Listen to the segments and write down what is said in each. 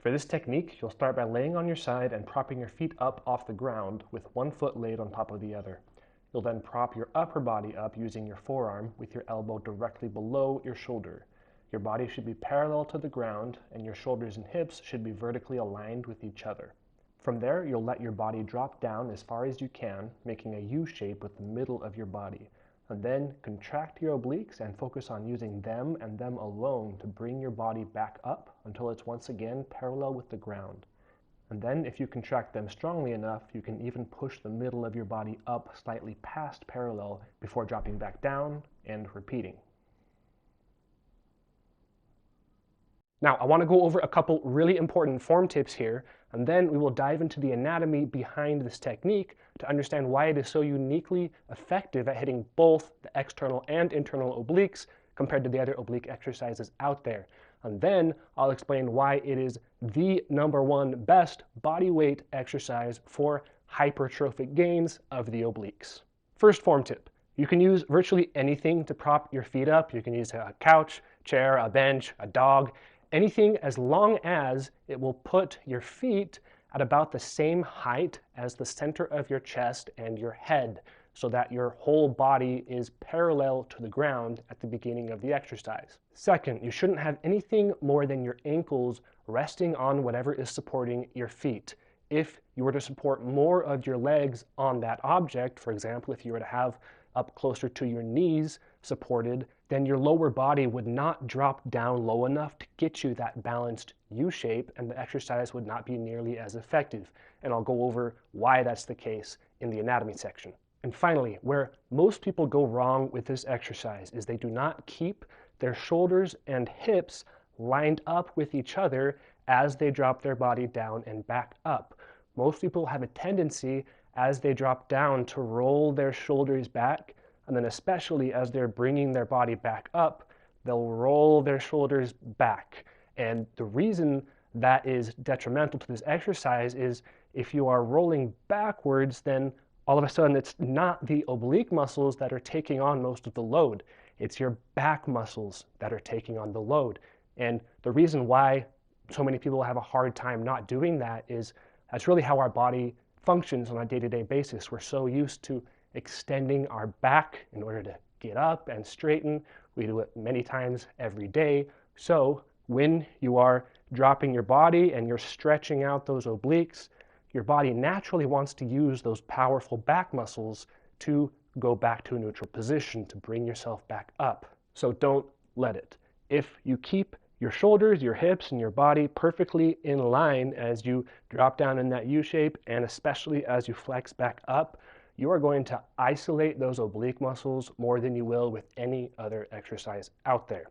For this technique, you'll start by laying on your side and propping your feet up off the ground with one foot laid on top of the other. You'll then prop your upper body up using your forearm with your elbow directly below your shoulder. Your body should be parallel to the ground and your shoulders and hips should be vertically aligned with each other. From there, you'll let your body drop down as far as you can, making a U shape with the middle of your body. And then contract your obliques and focus on using them and them alone to bring your body back up until it's once again parallel with the ground. And then if you contract them strongly enough, you can even push the middle of your body up slightly past parallel before dropping back down and repeating. Now, I want to go over a couple really important form tips here, and then we will dive into the anatomy behind this technique to understand why it is so uniquely effective at hitting both the external and internal obliques compared to the other oblique exercises out there. And then I'll explain why it is the #1 best body weight exercise for hypertrophic gains of the obliques. First form tip. You can use virtually anything to prop your feet up. You can use a couch, chair, a bench, a dog, anything as long as it will put your feet at about the same height as the center of your chest and your head, so that your whole body is parallel to the ground at the beginning of the exercise. Second, you shouldn't have anything more than your ankles resting on whatever is supporting your feet. If you were to support more of your legs on that object, for example, if you were to have up closer to your knees supported, then your lower body would not drop down low enough to get you that balanced U shape, and the exercise would not be nearly as effective. And I'll go over why that's the case in the anatomy section. And finally, where most people go wrong with this exercise is they do not keep their shoulders and hips lined up with each other as they drop their body down and back up. Most people have a tendency as they drop down to roll their shoulders back, and then especially as they're bringing their body back up, they'll roll their shoulders back. And the reason that is detrimental to this exercise is if you are rolling backwards, then all of a sudden it's not the oblique muscles that are taking on most of the load. It's your back muscles that are taking on the load. And the reason why so many people have a hard time not doing that is that's really how our body functions on a day-to-day basis. We're so used to extending our back in order to get up and straighten. We do it many times every day. So when you are dropping your body and you're stretching out those obliques, your body naturally wants to use those powerful back muscles to go back to a neutral position, to bring yourself back up. So don't let it. If you keep your shoulders, your hips, and your body perfectly in line as you drop down in that U shape, and especially as you flex back up, you are going to isolate those oblique muscles more than you will with any other exercise out there.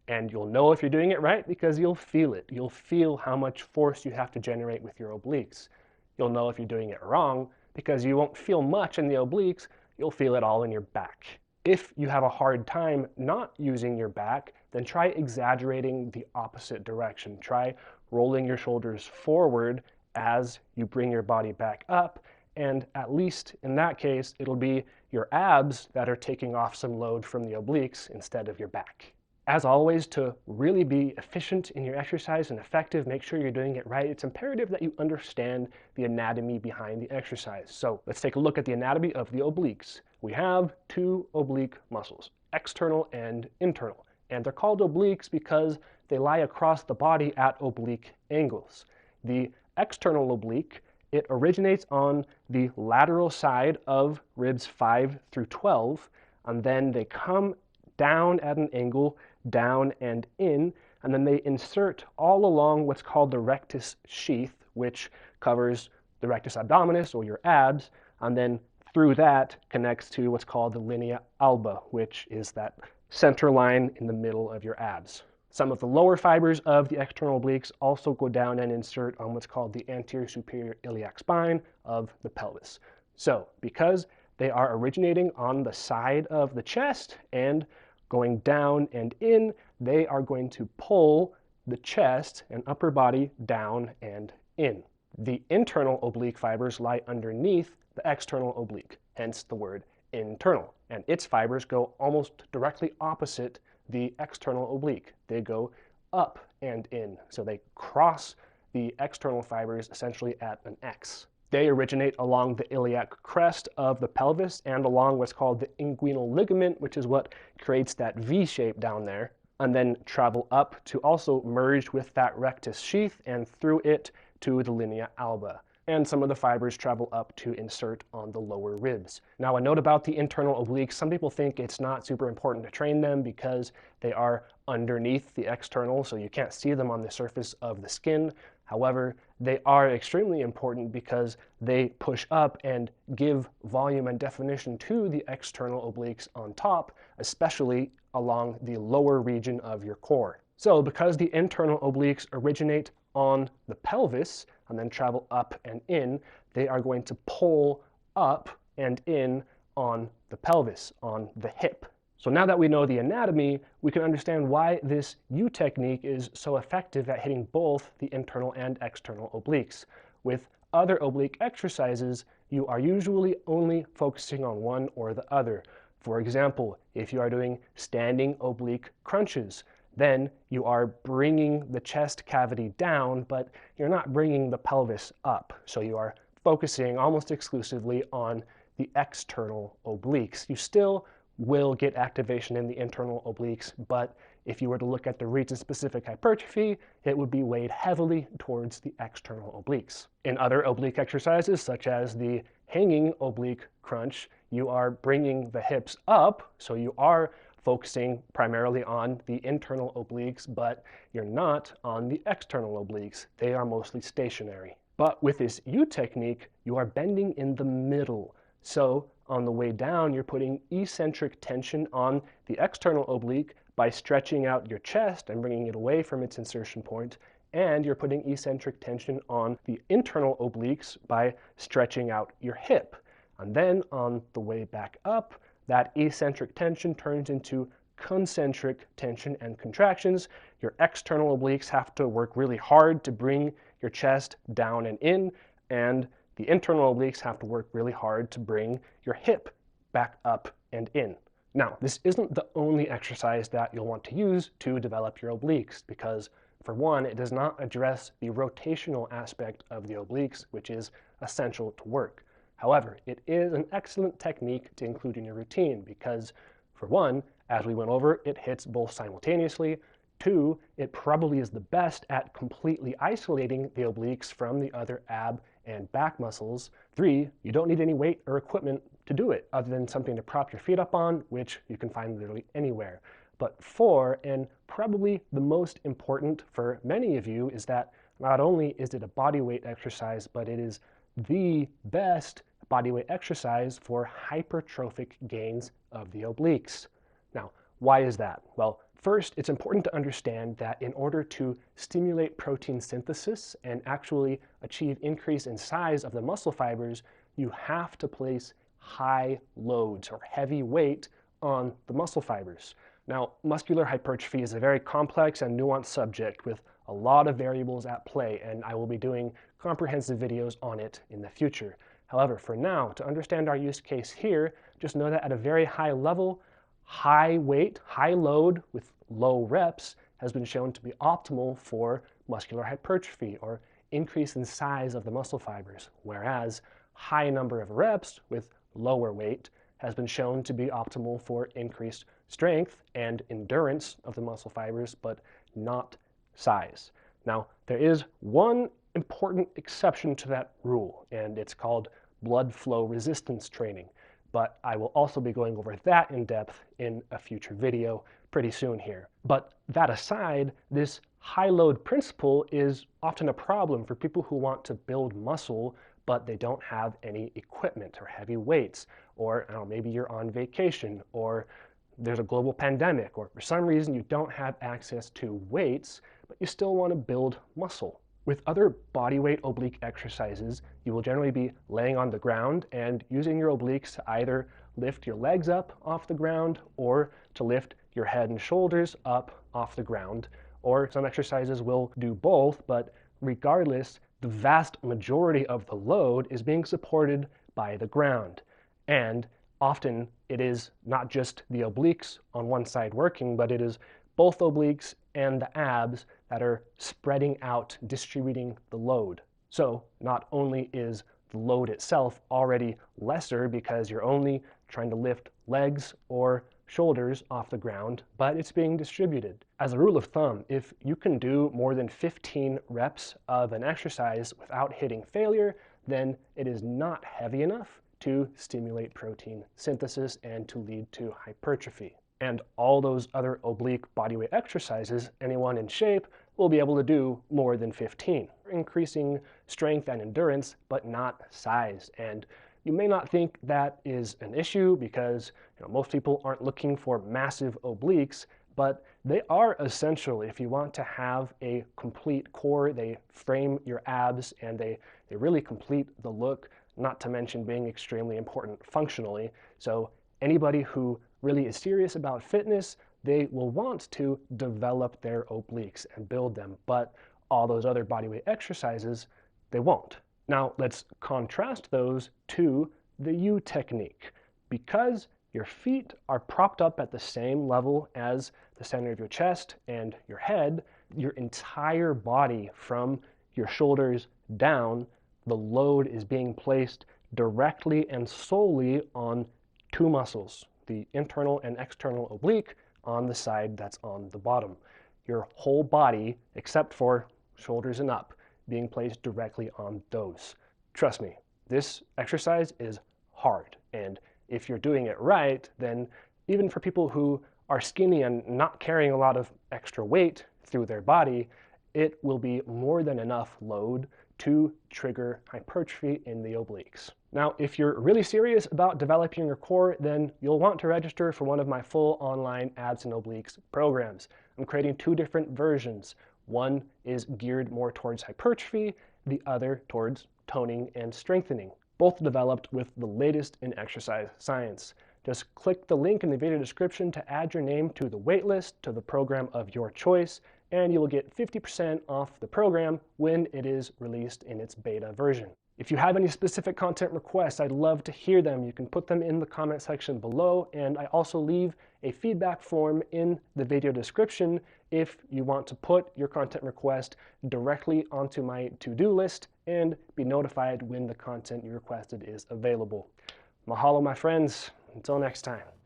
And you'll know if you're doing it right because you'll feel it. You'll feel how much force you have to generate with your obliques. You'll know if you're doing it wrong because you won't feel much in the obliques, you'll feel it all in your back. If you have a hard time not using your back, then try exaggerating the opposite direction. Try rolling your shoulders forward as you bring your body back up, and at least in that case, it'll be your abs that are taking off some load from the obliques instead of your back. As always, to really be efficient in your exercise and effective, make sure you're doing it right. It's imperative that you understand the anatomy behind the exercise. So let's take a look at the anatomy of the obliques. We have two oblique muscles, external and internal. And they're called obliques because they lie across the body at oblique angles. The external oblique, it originates on the lateral side of ribs 5 through 12, and then they come down at an angle, down and in, and then they insert all along what's called the rectus sheath, which covers the rectus abdominis, or your abs, and then through that connects to what's called the linea alba, which is that center line in the middle of your abs. Some of the lower fibers of the external obliques also go down and insert on what's called the anterior superior iliac spine of the pelvis. So because they are originating on the side of the chest and going down and in, they are going to pull the chest and upper body down and in. The internal oblique fibers lie underneath the external oblique, hence the word internal. And its fibers go almost directly opposite the external oblique. They go up and in. So they cross the external fibers essentially at an X. They originate along the iliac crest of the pelvis and along what's called the inguinal ligament, which is what creates that V shape down there, and then travel up to also merge with that rectus sheath and through it to the linea alba. And some of the fibers travel up to insert on the lower ribs. Now, a note about the internal obliques: some people think it's not super important to train them because they are underneath the external, so you can't see them on the surface of the skin. However, they are extremely important because they push up and give volume and definition to the external obliques on top, especially along the lower region of your core. So because the internal obliques originate on the pelvis and then travel up and in, they are going to pull up and in on the pelvis, on the hip. So now that we know the anatomy, we can understand why this U technique is so effective at hitting both the internal and external obliques. With other oblique exercises, you are usually only focusing on one or the other. For example, if you are doing standing oblique crunches, then you are bringing the chest cavity down, but you're not bringing the pelvis up. So you are focusing almost exclusively on the external obliques. You still will get activation in the internal obliques, but if you were to look at the region-specific hypertrophy, it would be weighed heavily towards the external obliques. In other oblique exercises, such as the hanging oblique crunch, you are bringing the hips up, so you are focusing primarily on the internal obliques, but you're not on the external obliques. They are mostly stationary. But with this U technique, you are bending in the middle. So on the way down, you're putting eccentric tension on the external oblique by stretching out your chest and bringing it away from its insertion point, and you're putting eccentric tension on the internal obliques by stretching out your hip. And then on the way back up, that eccentric tension turns into concentric tension and contractions. Your external obliques have to work really hard to bring your chest down and in, and the internal obliques have to work really hard to bring your hip back up and in. Now, this isn't the only exercise that you'll want to use to develop your obliques because, for one, it does not address the rotational aspect of the obliques, which is essential to work. However, it is an excellent technique to include in your routine because, for one, as we went over, it hits both simultaneously. Two, it probably is the best at completely isolating the obliques from the other ab and back muscles. Three, you don't need any weight or equipment to do it other than something to prop your feet up on, which you can find literally anywhere. But four, and probably the most important for many of you, is that not only is it a bodyweight exercise, but it is the best bodyweight exercise for hypertrophic gains of the obliques. Now, why is that? Well, first, it's important to understand that in order to stimulate protein synthesis and actually achieve increase in size of the muscle fibers, you have to place high loads or heavy weight on the muscle fibers. Now, muscular hypertrophy is a very complex and nuanced subject with a lot of variables at play, and I will be doing comprehensive videos on it in the future. However, for now, to understand our use case here, just know that at a very high level, high weight, high load with low reps has been shown to be optimal for muscular hypertrophy or increase in size of the muscle fibers, whereas high number of reps with lower weight has been shown to be optimal for increased strength and endurance of the muscle fibers, but not size. Now, there is one important exception to that rule, and it's called blood flow resistance training. But I will also be going over that in depth in a future video pretty soon here. But that aside, this high load principle is often a problem for people who want to build muscle, but they don't have any equipment or heavy weights, or I don't know, maybe you're on vacation, or there's a global pandemic, or for some reason you don't have access to weights, but you still want to build muscle. With other bodyweight oblique exercises, you will generally be laying on the ground and using your obliques to either lift your legs up off the ground or to lift your head and shoulders up off the ground. Or some exercises will do both, but regardless, the vast majority of the load is being supported by the ground. And often it is not just the obliques on one side working, but it is both obliques and the abs that are spreading out, distributing the load. So not only is the load itself already lesser because you're only trying to lift legs or shoulders off the ground, but it's being distributed. As a rule of thumb, if you can do more than 15 reps of an exercise without hitting failure, then it is not heavy enough to stimulate protein synthesis and to lead to hypertrophy. And all those other oblique bodyweight exercises, anyone in shape will be able to do more than 15, increasing strength and endurance, but not size. And you may not think that is an issue because most people aren't looking for massive obliques, but they are essential if you want to have a complete core. They frame your abs and they really complete the look, not to mention being extremely important functionally. So anybody who really is serious about fitness, they will want to develop their obliques and build them, but all those other bodyweight exercises, they won't. Now let's contrast those to the U technique. Because your feet are propped up at the same level as the center of your chest and your head, your entire body from your shoulders down, the load is being placed directly and solely on two muscles, the internal and external oblique on the side that's on the bottom. Your whole body, except for shoulders and up, being placed directly on those. Trust me, this exercise is hard, and if you're doing it right, then even for people who are skinny and not carrying a lot of extra weight through their body, it will be more than enough load to trigger hypertrophy in the obliques. Now, if you're really serious about developing your core, then you'll want to register for one of my full online abs and obliques programs. I'm creating two different versions. One is geared more towards hypertrophy, the other towards toning and strengthening, both developed with the latest in exercise science. Just click the link in the video description to add your name to the waitlist to the program of your choice, and you will get 50% off the program when it is released in its beta version. If you have any specific content requests, I'd love to hear them. You can put them in the comment section below, and I also leave a feedback form in the video description if you want to put your content request directly onto my to-do list and be notified when the content you requested is available. Mahalo, my friends. Until next time.